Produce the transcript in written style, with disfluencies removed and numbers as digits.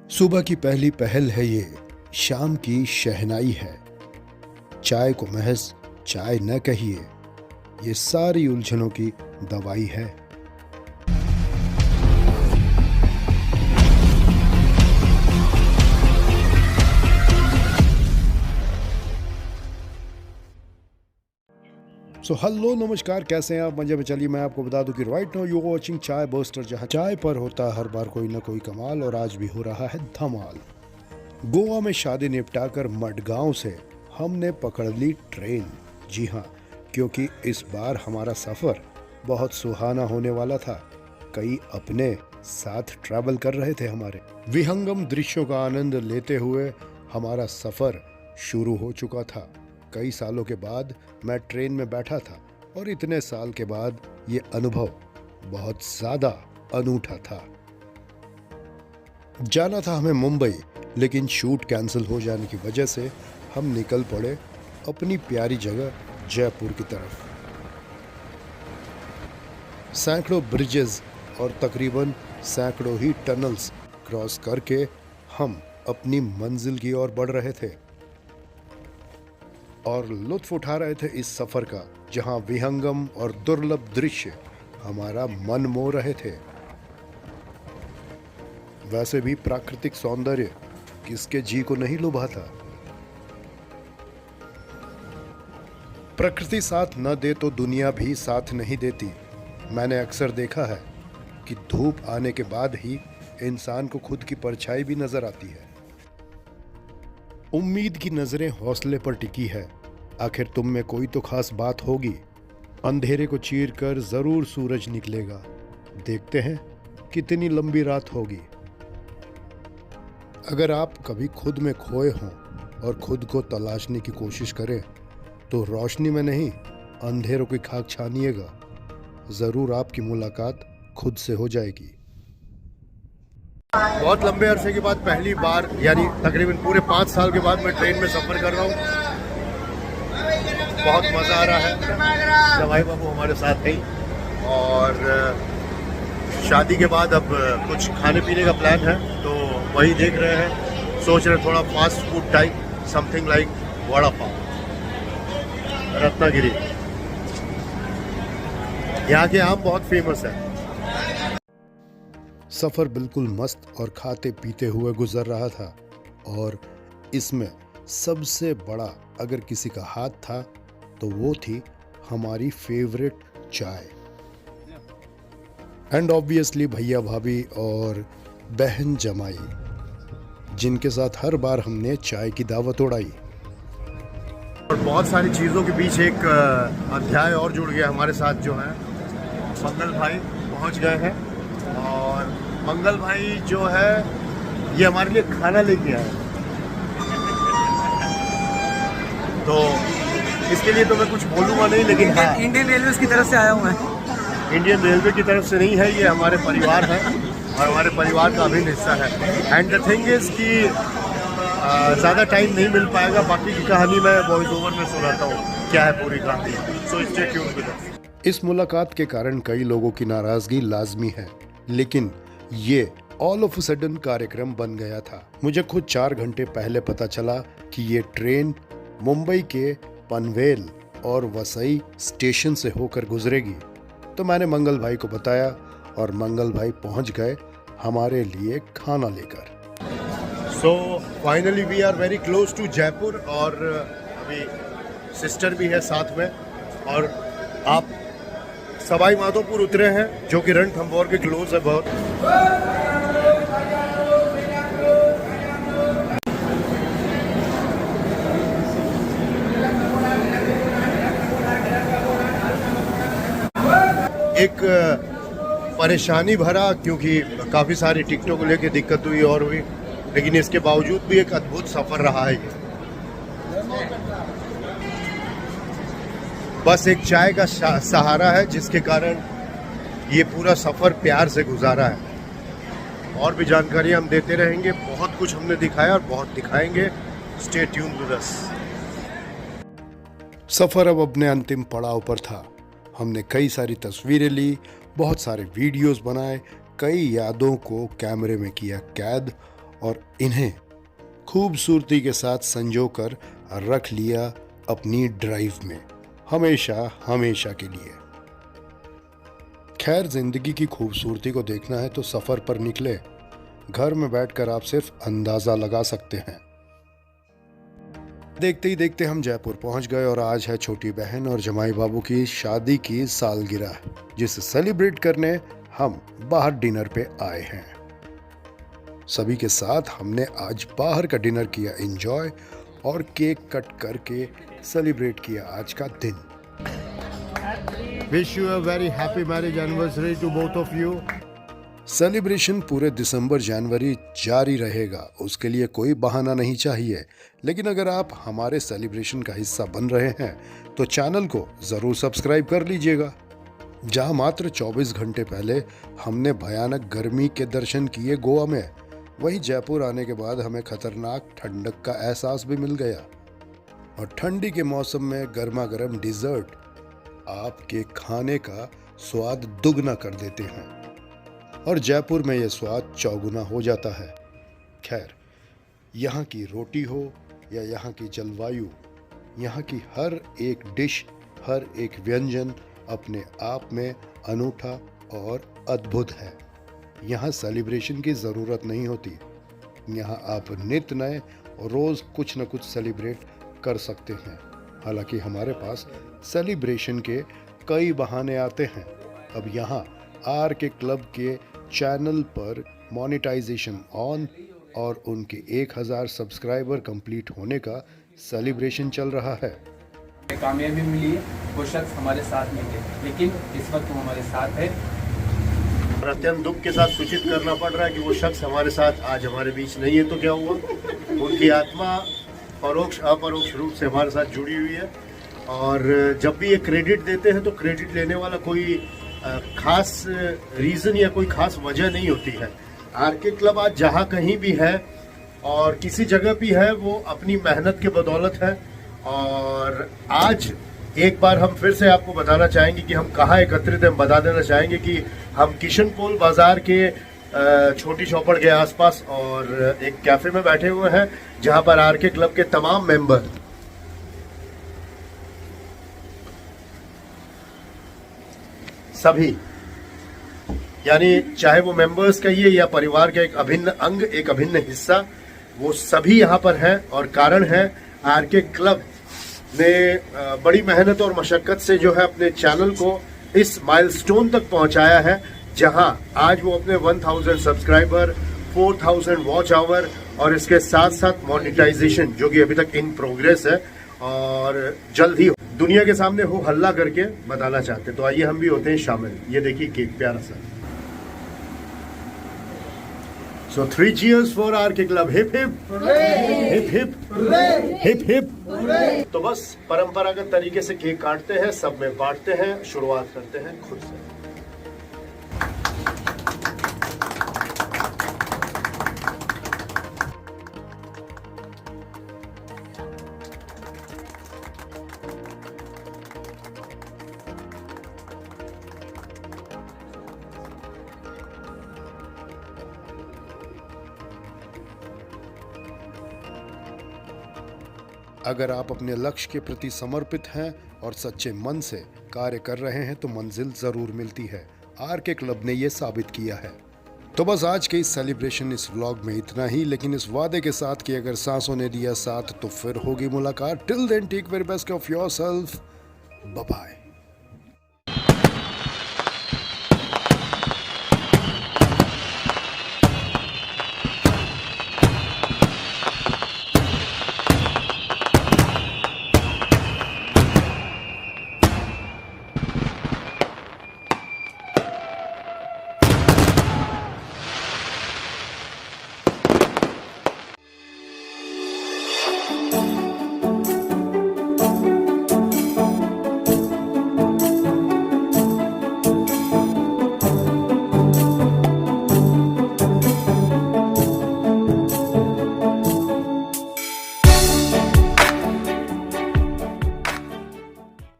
सुबह की पहली पहल है ये, शाम की शहनाई है। चाय को महज चाय न कहिए, ये सारी उलझनों की दवाई है। हेलो नमस्कार, कैसे हैं आप? मजे में चलिए मैं आपको बता दूं कि राइट नाउ यू वॉचिंग चाय बस्टर, जहां चाय पर होता है हर बार कोई ना कोई कमाल, और आज भी हो रहा है धमाल। गोवा में शादी निपटाकर मडगांव से हमने पकड़ ली ट्रेन। जी हाँ, क्योंकि इस बार हमारा सफ़र बहुत सुहाना होने वाला था। कई अपने साथ ट्रैवल कर रहे थे हमारे। विहंगम दृश्यों का आनंद लेते हुए हमारा सफ़र शुरू हो चुका था। कई सालों के बाद मैं ट्रेन में बैठा था और इतने साल के बाद ये अनुभव बहुत ज़्यादा अनूठा था। जाना था हमें मुंबई, लेकिन शूट कैंसिल हो जाने की वजह से हम निकल पड़े अपनी प्यारी जगह जयपुर की तरफ। सैकड़ों ब्रिजेस और तकरीबन सैकड़ों ही टनल्स क्रॉस करके हम अपनी मंजिल की ओर बढ़ रहे थे और लुत्फ उठा रहे थे इस सफर का, जहां विहंगम और दुर्लभ दृश्य हमारा मन मोह रहे थे। वैसे भी प्राकृतिक सौंदर्य किसके जी को नहीं लुभाता। प्रकृति साथ न दे तो दुनिया भी साथ नहीं देती। मैंने अक्सर देखा है कि धूप आने के बाद ही इंसान को खुद की परछाई भी नजर आती है। उम्मीद की नजरें हौसले पर टिकी है। आखिर तुम में कोई तो खास बात होगी। अंधेरे को चीर कर जरूर सूरज निकलेगा। देखते हैं कितनी लंबी रात होगी। अगर आप कभी खुद में खोए हों और खुद को तलाशने की कोशिश करें तो रोशनी में नहीं, अंधेरों की खाक छानिएगा। जरूर आपकी मुलाकात खुद से हो जाएगी। बहुत लंबे अरसे के बाद पहली बार, यानी तकरीबन पूरे 5 साल के बाद मैं ट्रेन में सफ़र कर रहा हूँ। बहुत मज़ा आ रहा है। जवाई बाबू हमारे साथ हैं और शादी के बाद अब कुछ खाने पीने का प्लान है, तो वही देख रहे हैं। सोच रहे थोड़ा fast food type, something like vada pav, Ratnagiri. यहाँ के आम बहुत फेमस है। सफ़र बिल्कुल मस्त और खाते पीते हुए गुजर रहा था, और इसमें सबसे बड़ा अगर किसी का हाथ था तो वो थी हमारी फेवरेट चाय। एंड ऑब्वियसली भैया भाभी और बहन जमाई, जिनके साथ हर बार हमने चाय की दावत उड़ाई। और बहुत सारी चीज़ों के बीच एक अध्याय और जुड़ गया हमारे साथ, जो है मंगल भाई पहुंच गए हैं। और मंगल भाई जो है ये हमारे लिए खाना लेके आए, तो इसके लिए तो मैं कुछ बोलूँगा नहीं, लेकिन हाँ, इंडियन रेलवे की तरफ से आया हूँ मैं। इंडियन रेलवे की तरफ से नहीं है, ये हमारे परिवार है और हमारे परिवार का अभिन्न हिस्सा है। एंड द थिंग इज कि ज़्यादा टाइम नहीं मिल पाएगा। बाकी की कहानी मैं वॉइस ओवर में सुनाता हूँ, क्या है पूरी कहानी। सो स्टे ट्यून्ड विद अस। इस मुलाकात के कारण कई लोगों की नाराजगी लाजमी है, लेकिन ये ऑल ऑफ अ सडन कार्यक्रम बन गया था। मुझे खुद 4 घंटे पहले पता चला कि ये ट्रेन मुंबई के पनवेल और वसई स्टेशन से होकर गुजरेगी, तो मैंने मंगल भाई को बताया और मंगल भाई पहुंच गए हमारे लिए खाना लेकर। So finally we are very close to Jaipur, और अभी सिस्टर भी है साथ में। और आप सवाई माधोपुर उतरे हैं, जो कि रणथंभौर के क्लोज है बहुत। एक परेशानी भरा, क्योंकि काफ़ी सारी टिकटों को लेके दिक्कत हुई और हुई, लेकिन इसके बावजूद भी एक अद्भुत सफ़र रहा है ये। बस एक चाय का सहारा है, जिसके कारण ये पूरा सफ़र प्यार से गुजारा है। और भी जानकारी हम देते रहेंगे। बहुत कुछ हमने दिखाया और बहुत दिखाएंगे। Stay tuned with us. सफ़र अब अपने अंतिम पड़ाव पर था। हमने कई सारी तस्वीरें ली, बहुत सारे वीडियोस बनाए, कई यादों को कैमरे में किया कैद, और इन्हें खूबसूरती के साथ संजो कर रख लिया अपनी ड्राइव में हमेशा हमेशा के लिए। खैर, जिंदगी की खूबसूरती को देखना है तो सफर पर निकले। घर में बैठकर आप सिर्फ अंदाजा लगा सकते हैं। देखते ही देखते हम जयपुर पहुंच गए और आज है छोटी बहन और जमाई बाबू की शादी की सालगिरह, जिसे सेलिब्रेट करने हम बाहर डिनर पे आए हैं। सभी के साथ हमने आज बाहर का डिनर किया एंजॉय और केक कट करके सेलिब्रेट किया आज का दिन। Wish you a very happy marriage anniversary to both of you. Celebration पूरे दिसंबर जनवरी जारी रहेगा, उसके लिए कोई बहाना नहीं चाहिए। लेकिन अगर आप हमारे सेलिब्रेशन का हिस्सा बन रहे हैं तो चैनल को ज़रूर सब्सक्राइब कर लीजिएगा। जहां मात्र 24 घंटे पहले हमने भयानक गर्मी के दर्शन किए गोवा में, वहीं जयपुर आने के बाद हमें खतरनाक ठंडक का एहसास भी मिल गया। और ठंडी के मौसम में गर्मा गर्म डिज़र्ट आपके खाने का स्वाद दुगना कर देते हैं और जयपुर में यह स्वाद चौगुना हो जाता है। खैर, यहाँ की रोटी हो या यहाँ की जलवायु, यहाँ की हर एक डिश, हर एक व्यंजन अपने आप में अनूठा और अद्भुत है। यहाँ सेलिब्रेशन की ज़रूरत नहीं होती। यहाँ आप नित्य नए रोज़ कुछ न कुछ सेलिब्रेट कर सकते हैं। हालांकि हमारे पास सेलिब्रेशन के कई बहाने आते हैं। अब यहाँ आर के क्लब के चैनल पर मोनेटाइजेशन ऑन और उनके 1000 सब्सक्राइबर कंप्लीट होने का सेलिब्रेशन चल रहा है। कामयाबी मिली है, वो शख्स हमारे साथ नहीं थे, लेकिन इस वक्त वो हमारे साथ है। और अत्यंत दुख के साथ सूचित करना पड़ रहा है कि वो शख्स हमारे साथ आज हमारे बीच नहीं है। तो क्या हुआ, उनकी आत्मा परोक्ष अपरोक्ष रूप से हमारे साथ जुड़ी हुई है। और जब भी ये क्रेडिट देते हैं तो क्रेडिट लेने वाला कोई खास रीज़न या कोई खास वजह नहीं होती है। आर के क्लब आज जहाँ कहीं भी है और किसी जगह भी है, वो अपनी मेहनत के बदौलत है। और आज एक बार हम फिर से आपको बताना चाहेंगे कि हम कहाँ एकत्रित हैं। बता देना चाहेंगे कि हम किशनपोल बाजार के छोटी चौपड़ के आसपास और एक कैफे में बैठे हुए हैं, जहां पर आर के क्लब के तमाम मेंबर सभी, यानी चाहे वो मेंबर्स कहिए या परिवार का एक अभिन्न अंग, एक अभिन्न हिस्सा, वो सभी यहाँ पर हैं। और कारण है आर के क्लब ने बड़ी मेहनत और मशक्कत से जो है अपने चैनल को इस माइलस्टोन तक पहुंचाया है, जहां आज वो अपने 1000 सब्सक्राइबर, 4000 वॉच आवर और इसके साथ साथ मोनेटाइजेशन, जो कि अभी तक इन प्रोग्रेस है और जल्द ही दुनिया के सामने हो हल्ला करके बताना चाहते। तो आइए हम भी होते हैं शामिल। ये देखिए केक प्यारा सा। So 3 cheers for आर के club. Hip hip hip hip hip hip. तो बस परंपरागत तरीके से केक काटते हैं, सब में बांटते हैं, शुरुआत करते हैं खुद से। अगर आप अपने लक्ष्य के प्रति समर्पित हैं और सच्चे मन से कार्य कर रहे हैं तो मंजिल जरूर मिलती है। आर के क्लब ने यह साबित किया है। तो बस आज के इस सेलिब्रेशन, इस व्लॉग में इतना ही, लेकिन इस वादे के साथ कि अगर सांसों ने दिया साथ तो फिर होगी मुलाकात। Till then take very best of yourself. Bye bye.